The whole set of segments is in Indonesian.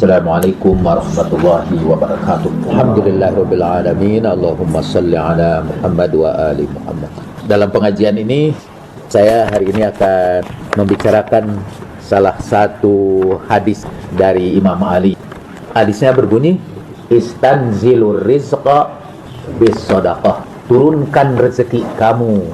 Assalamualaikum warahmatullahi wabarakatuh. Alhamdulillahirabbil alamin. Allahumma shalli ala Muhammad wa ali Muhammad. Dalam pengajian ini saya hari ini akan membicarakan salah satu hadis dari Imam Ali. Hadisnya berbunyi, istanzilur rizqa bis shadaqah. Turunkan rezeki kamu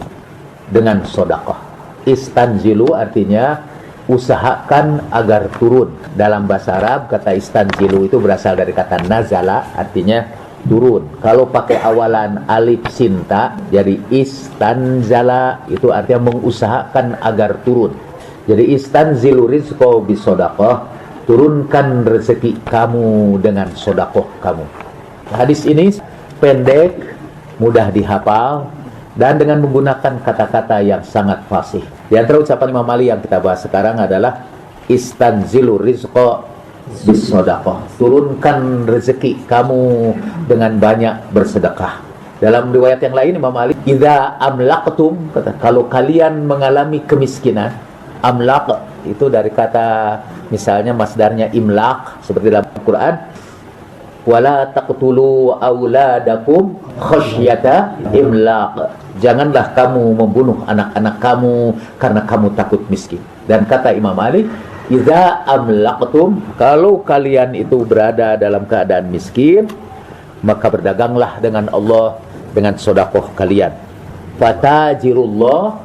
dengan sedekah. Istanzilu artinya usahakan agar turun. Dalam bahasa Arab kata istanzilu itu berasal dari kata nazala, artinya turun. Kalau pakai awalan alif sinta jadi istanzala, itu artinya mengusahakan agar turun. Jadi istanzilu rizqa bis shadaqah, turunkan rezeki kamu dengan sedekah kamu. Hadis ini pendek, mudah dihafal, dan dengan menggunakan kata-kata yang sangat fasih. Di antara ucapan Imam Ali yang kita bahas sekarang adalah istanzilu rizqa bis shadaqah, turunkan rezeki kamu dengan banyak bersedekah. Dalam riwayat yang lain Imam Ali, idza amlaqtum, kata, kalau kalian mengalami kemiskinan. Amlaq itu dari kata misalnya masdarnya imlaq, seperti dalam Al-Quran, wala taqtulu auladakum khasyata imlaq, janganlah kamu membunuh anak-anak kamu karena kamu takut miskin. Dan kata Imam Ali, idza amlaqtum, kalau kalian itu berada dalam keadaan miskin, maka berdaganglah dengan Allah dengan sedekah kalian. Fatajirullah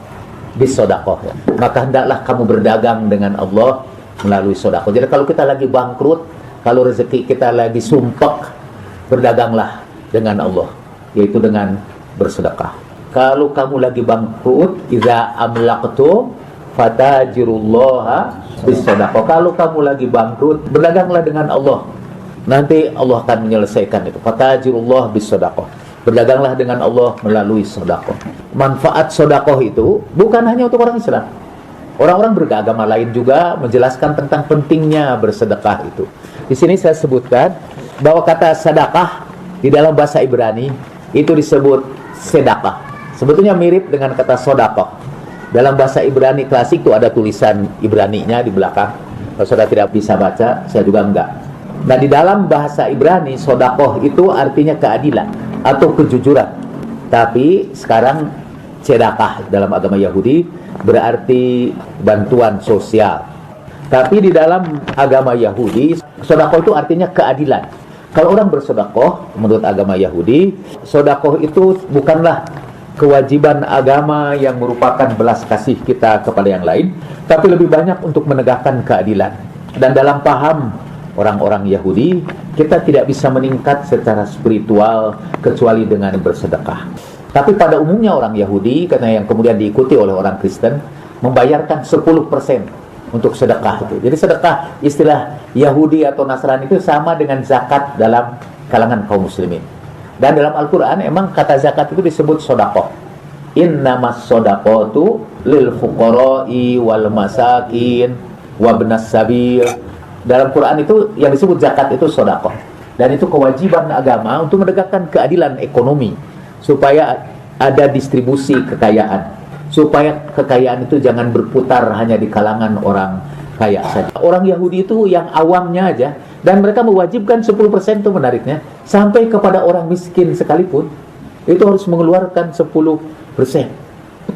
bis sedekah, maka hendaklah kamu berdagang dengan Allah melalui sedekah. Jadi kalau kita lagi bangkrut, kalau rezeki kita lagi sumpek, berdaganglah dengan Allah, yaitu dengan bersedekah. Kalau kamu lagi bangkrut, idza amlaqtum fatajirullaha bis-shadaqah. Kalau kamu lagi bangkrut, berdaganglah dengan Allah. Nanti Allah akan menyelesaikan itu. Fatajirullah bis-shadaqah. Berdaganglah dengan Allah melalui sedekah. Manfaat sedekah itu bukan hanya untuk orang Islam. Orang-orang beragama lain juga menjelaskan tentang pentingnya bersedekah itu. Di sini saya sebutkan bahwa kata sedekah di dalam bahasa Ibrani itu disebut sedekah. Sebetulnya mirip dengan kata sedekah. Dalam bahasa Ibrani klasik itu ada tulisan Ibraninya di belakang. Kalau saudara tidak bisa baca, saya juga enggak. Nah, di dalam bahasa Ibrani sedekah itu artinya keadilan atau kejujuran. Tapi sekarang sedekah dalam agama Yahudi berarti bantuan sosial. Tapi di dalam agama Yahudi, sedekah itu artinya keadilan. Kalau orang bersedekah menurut agama Yahudi, sedekah itu bukanlah kewajiban agama yang merupakan belas kasih kita kepada yang lain, tapi lebih banyak untuk menegakkan keadilan. Dan dalam paham orang-orang Yahudi, kita tidak bisa meningkat secara spiritual kecuali dengan bersedekah. Tapi pada umumnya orang Yahudi, karena yang kemudian diikuti oleh orang Kristen, membayarkan 10% untuk sedekah itu. Jadi sedekah, istilah Yahudi atau Nasrani itu sama dengan zakat dalam kalangan kaum muslimin. Dan dalam Al-Quran emang kata zakat itu disebut sedekah. Innamas shadaqatu lil fuqara'i wal masakin wabnas sabil. Dalam Quran itu yang disebut zakat itu sedekah. Dan itu kewajiban agama untuk menegakkan keadilan ekonomi, supaya ada distribusi kekayaan, supaya kekayaan itu jangan berputar hanya di kalangan orang kaya saja. Orang Yahudi itu yang awamnya aja, dan mereka mewajibkan 10% itu menariknya, sampai kepada orang miskin sekalipun itu harus mengeluarkan 10%.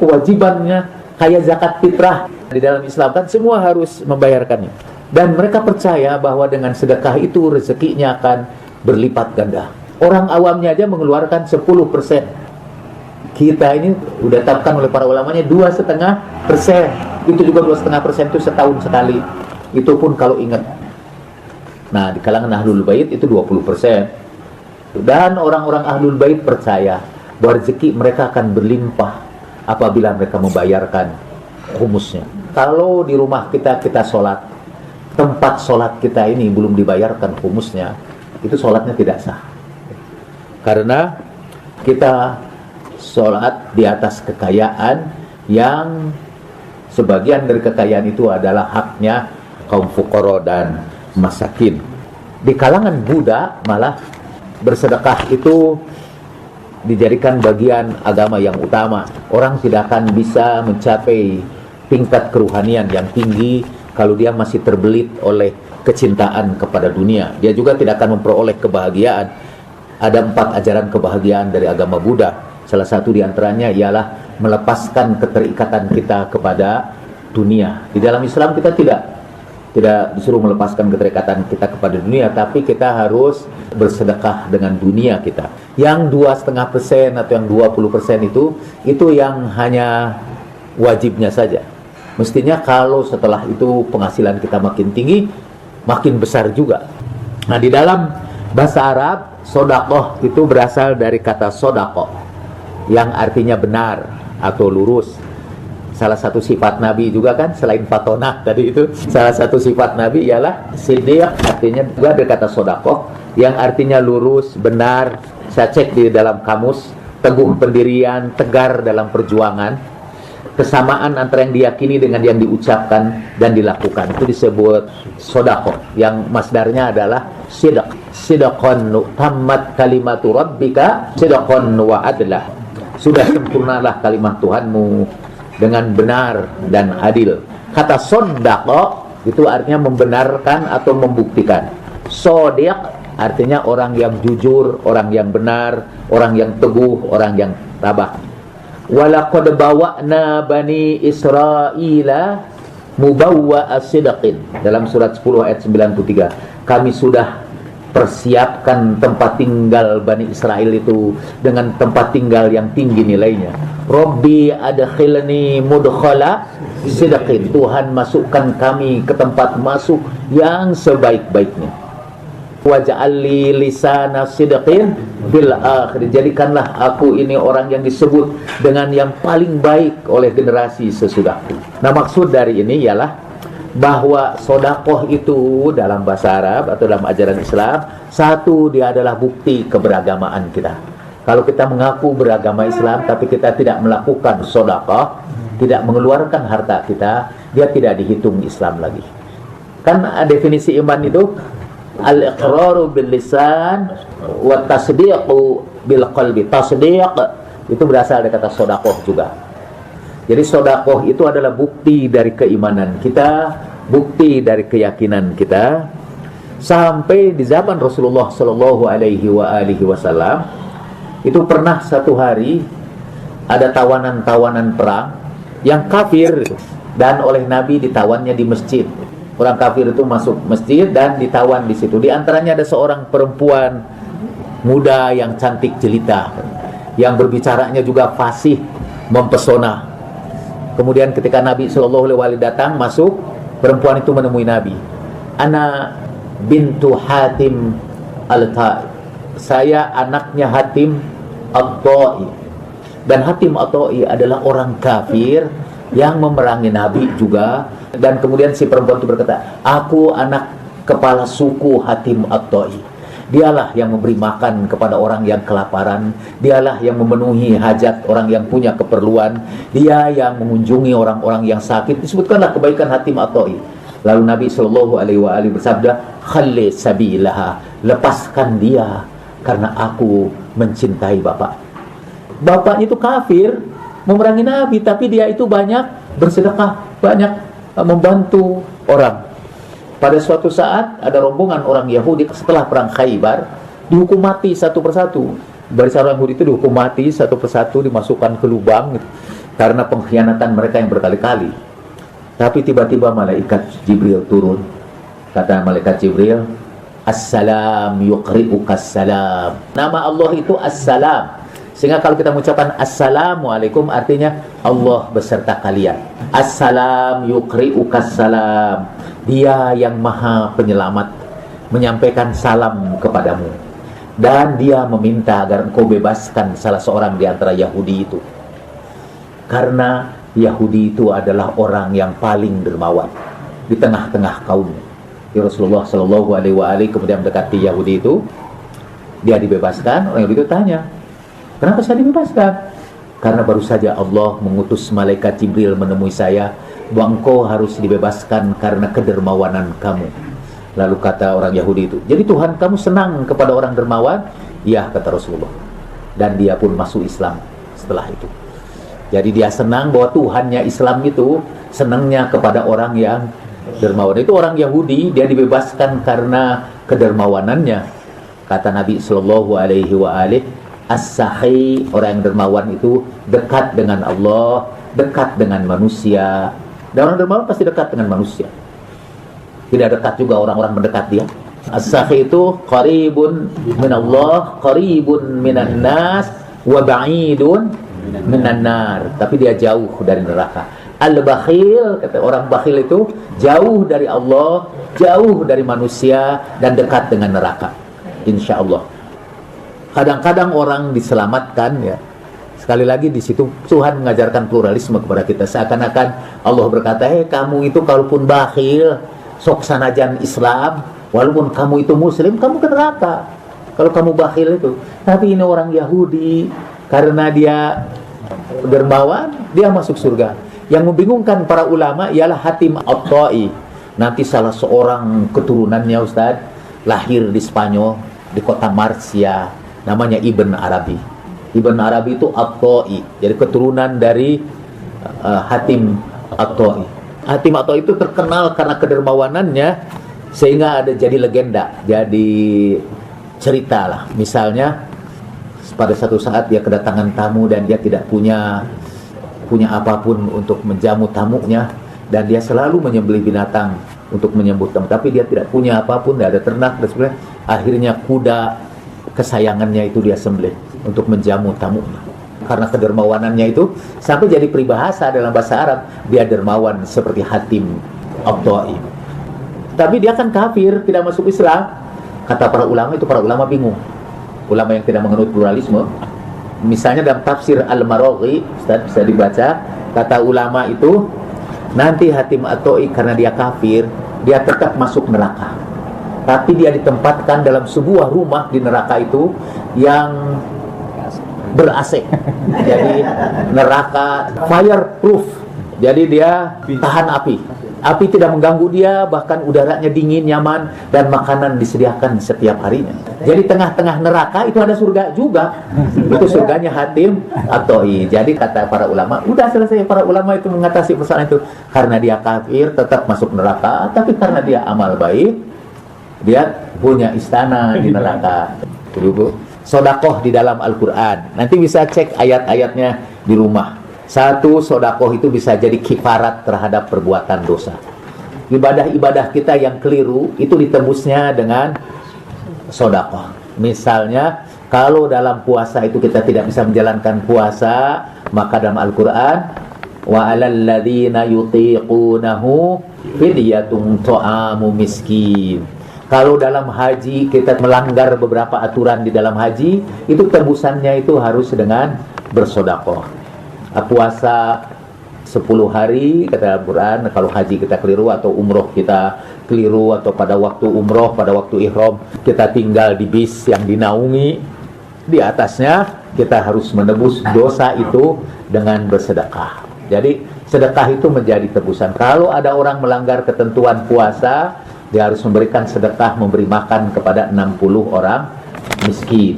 Kewajibannya kayak zakat fitrah di dalam Islam kan semua harus membayarkannya. Dan mereka percaya bahwa dengan sedekah itu rezekinya akan berlipat ganda. Orang awamnya aja mengeluarkan 10%. Kita ini udah tetapkan oleh para ulamanya 2,5%. Itu juga 2,5% itu setahun sekali. Itu pun kalau ingat. Nah, di kalangan Ahlul Bait itu 20%. Dan orang-orang Ahlul Bait percaya bahwa rezeki mereka akan berlimpah apabila mereka membayarkan khumusnya. Kalau di rumah kita sholat, tempat sholat kita ini belum dibayarkan khumusnya, itu sholatnya tidak sah. Karena kita sholat di atas kekayaan yang sebagian dari kekayaan itu adalah haknya kaum fuqara dan masakin. Di kalangan Buddha malah bersedekah itu dijadikan bagian agama yang utama. Orang tidak akan bisa mencapai tingkat keruhanian yang tinggi kalau dia masih terbelit oleh kecintaan kepada dunia. Dia juga tidak akan memperoleh kebahagiaan. Ada 4 ajaran kebahagiaan dari agama Buddha. Salah satu diantaranya ialah melepaskan keterikatan kita kepada dunia. Di dalam Islam kita tidak disuruh melepaskan keterikatan kita kepada dunia, tapi kita harus bersedekah dengan dunia kita. Yang 2,5% atau yang 20% itu yang hanya wajibnya saja. Mestinya kalau setelah itu penghasilan kita makin tinggi, makin besar juga. Nah, di dalam bahasa Arab, sodakoh itu berasal dari kata sodakoh, yang artinya benar atau lurus. Salah satu sifat Nabi juga kan, selain fatonah tadi itu, salah satu sifat Nabi ialah siddiq, artinya juga dari kata sodakoh, yang artinya lurus, benar. Saya cek di dalam kamus, teguh pendirian, tegar dalam perjuangan, kesamaan antara yang diyakini dengan yang diucapkan dan dilakukan. Itu disebut sodakoh, yang masdarnya adalah sidq. Sidqan tammat kalimatu rabbika sidqan wa adlah. Sudah sempurnalah kalimat Tuhanmu dengan benar dan adil. Kata sodako itu artinya membenarkan atau membuktikan. Sodiq artinya orang yang jujur, orang yang benar, orang yang teguh, orang yang tabah. Walaqad bawa'na bani Israila mubawwa'a sidqin. Dalam surat 10 ayat 93, kami sudah persiapkan tempat tinggal Bani Israel itu dengan tempat tinggal yang tinggi nilainya. Rabbi adkhilni mudkhala sidqin. Tuhan masukkan kami ke tempat masuk yang sebaik-baiknya. Waj'alli lisana sidqin bil akhir. Jadikanlah aku ini orang yang disebut dengan yang paling baik oleh generasi sesudahku. Nah, maksud dari ini ialah bahwa sodakoh itu dalam bahasa Arab atau dalam ajaran Islam, satu, dia adalah bukti keberagamaan kita. Kalau kita mengaku beragama Islam tapi kita tidak melakukan sodakoh, tidak mengeluarkan harta kita, dia tidak dihitung Islam lagi. Kan definisi iman itu al-iqraru bil lisan wa tasdiqu bil qalbi. Tasdiq itu berasal dari kata sodakoh juga. Jadi sodakoh itu adalah bukti dari keimanan kita, bukti dari keyakinan kita. Sampai di zaman Rasulullah Shallallahu Alaihi Wasallam itu pernah satu hari ada tawanan-tawanan perang yang kafir, dan oleh Nabi ditawannya di masjid. Orang kafir itu masuk masjid dan ditawan di situ. Di antaranya ada seorang perempuan muda yang cantik jelita, yang berbicaranya juga fasih, mempesona. Kemudian ketika Nabi Shallallahu Alaihi Wasallam datang masuk, perempuan itu menemui Nabi. Ana bintu Hatim al-Ta'i. Saya anaknya Hatim al-Ta'i. Dan Hatim al-Ta'i adalah orang kafir yang memerangi Nabi juga. Dan kemudian si perempuan itu berkata, aku anak kepala suku Hatim al-Ta'i. Dialah yang memberi makan kepada orang yang kelaparan. Dialah yang memenuhi hajat orang yang punya keperluan. Dia yang mengunjungi orang-orang yang sakit. Disebutkanlah kebaikan Hatim at-Ta'i. Lalu Nabi Shallallahu Alaihi Wasallam bersabda, khalli sabilaha, lepaskan dia karena aku mencintai bapak. Bapaknya itu kafir, memerangi Nabi, tapi dia itu banyak bersedekah, banyak membantu orang. Pada suatu saat ada rombongan orang Yahudi setelah perang Khaybar dihukum mati satu persatu. Barisan orang Yahudi itu dihukum mati satu persatu, dimasukkan ke lubang gitu, karena pengkhianatan mereka yang berkali-kali. Tapi tiba-tiba malaikat Jibril turun. Kata malaikat Jibril, Assalam yuqri'ukas salam. Nama Allah itu Assalam. Sehingga kalau kita mengucapkan Assalamualaikum artinya Allah beserta kalian. Assalam yuqri'ukas salam. Dia yang maha penyelamat menyampaikan salam kepadamu. Dan dia meminta agar engkau bebaskan salah seorang di antara Yahudi itu. Karena Yahudi itu adalah orang yang paling dermawan di tengah-tengah kaumnya. Rasulullah Shallallahu Alaihi Wasallam kemudian mendekati Yahudi itu. Dia dibebaskan. Orang Yahudi itu tanya, kenapa saya dibebaskan? Karena baru saja Allah mengutus malaikat Jibril menemui saya bahwa engkau harus dibebaskan karena kedermawanan kamu. Lalu kata orang Yahudi itu, jadi Tuhan kamu senang kepada orang dermawan? Iya, kata Rasulullah. Dan dia pun masuk Islam setelah itu. Jadi dia senang bahwa Tuhannya Islam itu senangnya kepada orang yang Dermawan itu orang Yahudi, dia dibebaskan karena kedermawanannya. Kata Nabi Shallallahu Alaihi Wasallam, as-sahi, orang yang dermawan itu dekat dengan Allah, dekat dengan manusia. Dan orang dermawan pasti dekat dengan manusia. Tidak dekat juga orang-orang mendekat dia. As-sahi itu qaribun minallah, qaribun minan nas, wa ba'idun minan nar. Tapi dia jauh dari neraka. Al-bakhil, kata orang bakhil itu jauh dari Allah, jauh dari manusia, dan dekat dengan neraka. Insya Allah. Kadang-kadang orang diselamatkan, ya. Sekali lagi di situ Tuhan mengajarkan pluralisme kepada kita. Seakan-akan Allah berkata, kamu itu kalaupun bakhil, sok sanajan Islam, walaupun kamu itu Muslim, kamu ke neraka. Kalau kamu bakhil itu. Tapi ini orang Yahudi, karena dia dermawan, dia masuk surga. Yang membingungkan para ulama ialah Hatim At-Ta'i. Nanti salah seorang keturunannya Ustaz lahir di Spanyol, di kota Murcia, namanya Ibn Arabi. Ibn Arabi itu At-Ta'i, jadi keturunan dari Hatim At-Ta'i. Hatim At-Ta'i itu terkenal karena kedermawanannya, sehingga ada jadi legenda, jadi cerita lah. Misalnya pada satu saat dia kedatangan tamu dan dia tidak punya apapun untuk menjamu tamunya, dan dia selalu menyembelih binatang untuk menyambut tamu, tapi dia tidak punya apapun, tidak ada ternak dan sebagainya. Akhirnya kuda kesayangannya itu dia sembelih untuk menjamu tamunya. Karena kedermawanannya itu sampai jadi peribahasa dalam bahasa Arab, dia dermawan seperti Hatim At-Ta'i. Tapi dia kan kafir, tidak masuk Islam. Kata para ulama itu, para ulama bingung. Ulama yang tidak menganut pluralisme. Misalnya dalam tafsir Al-Maraghi, Ustaz, bisa dibaca, kata ulama itu, nanti Hatim At-Ta'i karena dia kafir, dia tetap masuk neraka. Tapi dia ditempatkan dalam sebuah rumah di neraka itu yang ber-AC. Jadi neraka fireproof. Jadi dia tahan api. Api tidak mengganggu dia, bahkan udaranya dingin, nyaman, dan makanan disediakan setiap harinya. Jadi tengah-tengah neraka itu ada surga juga. Itu surganya Hatim At-Ta'i. Jadi kata para ulama, udah selesai, para ulama itu mengatasi persoalan itu. Karena dia kafir tetap masuk neraka, tapi karena dia amal baik, dia punya istana di neraka. Dulu sodakoh di dalam Al-Quran. Nanti bisa cek ayat-ayatnya di rumah. Satu, sodakoh itu bisa jadi kifarat terhadap perbuatan dosa. Ibadah-ibadah kita yang keliru itu ditembusnya dengan sodakoh. Misalnya, kalau dalam puasa itu kita tidak bisa menjalankan puasa, maka dalam Al-Quran, wa 'alal ladzina yutiqunahu fidyatun ta'amu miskin. Kalau dalam haji kita melanggar beberapa aturan di dalam haji, itu tembusannya itu harus dengan bersodakoh. Puasa 10 hari kata Al-Quran, kalau haji kita keliru atau umroh kita keliru, atau pada waktu umroh, pada waktu ihram kita tinggal di bis yang dinaungi, di atasnya kita harus menebus dosa itu dengan bersedekah. Jadi sedekah itu menjadi tebusan. Kalau ada orang melanggar ketentuan puasa, dia harus memberikan sedekah, memberi makan kepada 60 orang miskin.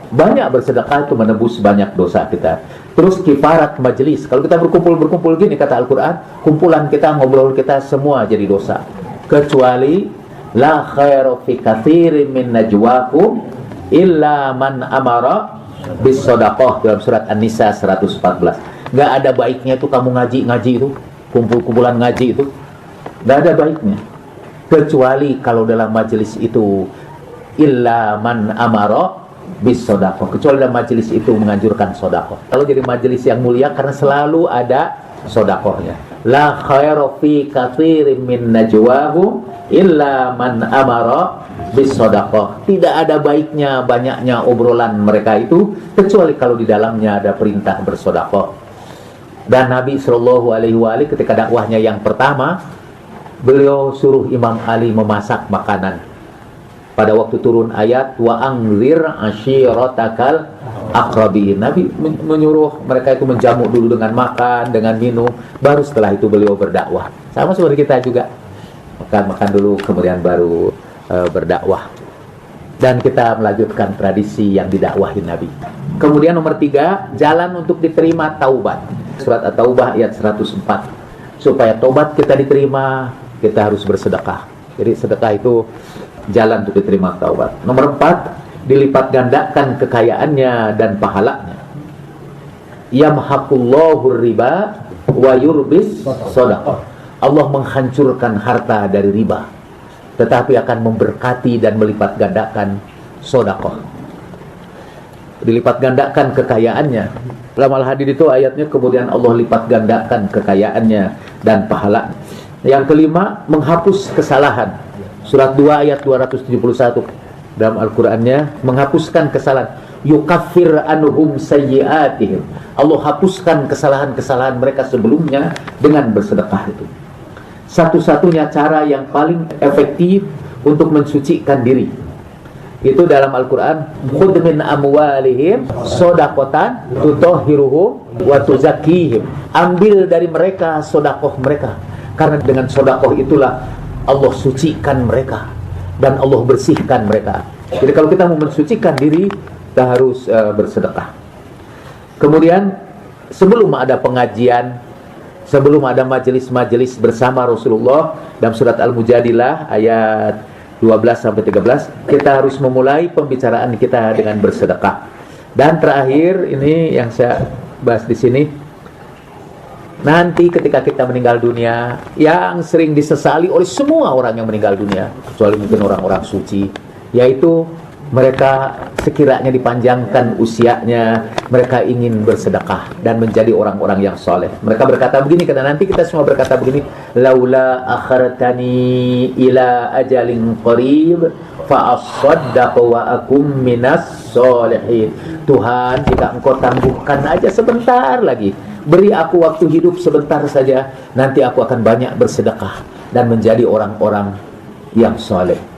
Banyak bersedekah itu menebus banyak dosa kita. Terus kifarat majelis. Kalau kita berkumpul gini, kata Al-Quran, kumpulan kita, ngobrol kita semua jadi dosa. Kecuali la khairu fi katsirin min najwakum illa man amara bis shadaqah, dalam surat An-Nisa 114. Gak ada baiknya itu kamu ngaji itu, kumpulan ngaji itu. Gak ada baiknya. Kecuali kalau dalam majelis itu illa man amara bis sodakoh, kecuali dalam majelis itu menganjurkan sodakoh. Kalau jadi majelis yang mulia karena selalu ada sodakohnya. La khairu fi katsirin min najwahum illa man amara bis sodakoh. Tidak ada baiknya banyaknya obrolan mereka itu kecuali kalau di dalamnya ada perintah bersodakoh. Dan Nabi Shallallahu Alaihi Wasallam ketika dakwahnya yang pertama, beliau suruh Imam Ali memasak makanan. Pada waktu turun ayat wa anzir ashiratakal aqrabin, Nabi menyuruh mereka itu menjamu dulu dengan makan, dengan minum, baru setelah itu beliau berdakwah. Sama seperti kita juga, makan dulu kemudian baru berdakwah. Dan kita melanjutkan tradisi yang didakwahi Nabi. Kemudian nomor 3, jalan untuk diterima taubat. Surat At-Taubah ayat 104. Supaya taubat kita diterima, kita harus bersedekah. Jadi sedekah itu jalan untuk diterima taubat. Nomor 4, dilipat gandakan kekayaannya dan pahalanya. Yamhaqullahu riba wa yurbis shadaqah. Allah menghancurkan harta dari riba, tetapi akan memberkati dan melipat gandakan sedekah. Dilipat gandakan kekayaannya. Dalam Al-Hadid itu ayatnya, kemudian Allah lipat gandakan kekayaannya dan pahala. Yang kelima, menghapus kesalahan. Surat 2 ayat 271 dalam Al-Qur'annya, menghapuskan kesalahan. Yukaffir anhum sayyi'atihim. Allah hapuskan kesalahan-kesalahan mereka sebelumnya dengan bersedekah itu. Satu-satunya cara yang paling efektif untuk mensucikan diri itu dalam Al-Quran, khudh min amwalihim shadaqatan tutahhiruhum wa tuzakkihim. Ambil dari mereka sedekah mereka, karena dengan sedekah itulah Allah sucikan mereka dan Allah bersihkan mereka. Jadi kalau kita mau mensucikan diri, kita harus bersedekah. Kemudian sebelum ada pengajian, sebelum ada majelis-majelis bersama Rasulullah, dalam surat Al-Mujadilah ayat 12-13, kita harus memulai pembicaraan kita dengan bersedekah. Dan terakhir, ini yang saya bahas di sini, nanti ketika kita meninggal dunia, yang sering disesali oleh semua orang yang meninggal dunia, kecuali mungkin orang-orang suci, yaitu mereka sekiranya dipanjangkan usianya, mereka ingin bersedekah dan menjadi orang-orang yang soleh. Mereka berkata begini, karena nanti kita semua berkata begini, laula akhartani ila ajalin qarib fa asaddaq wa akum minas solihin. Tuhan, jika engkau tangguhkan aja sebentar lagi, beri aku waktu hidup sebentar saja, nanti aku akan banyak bersedekah dan menjadi orang-orang yang soleh.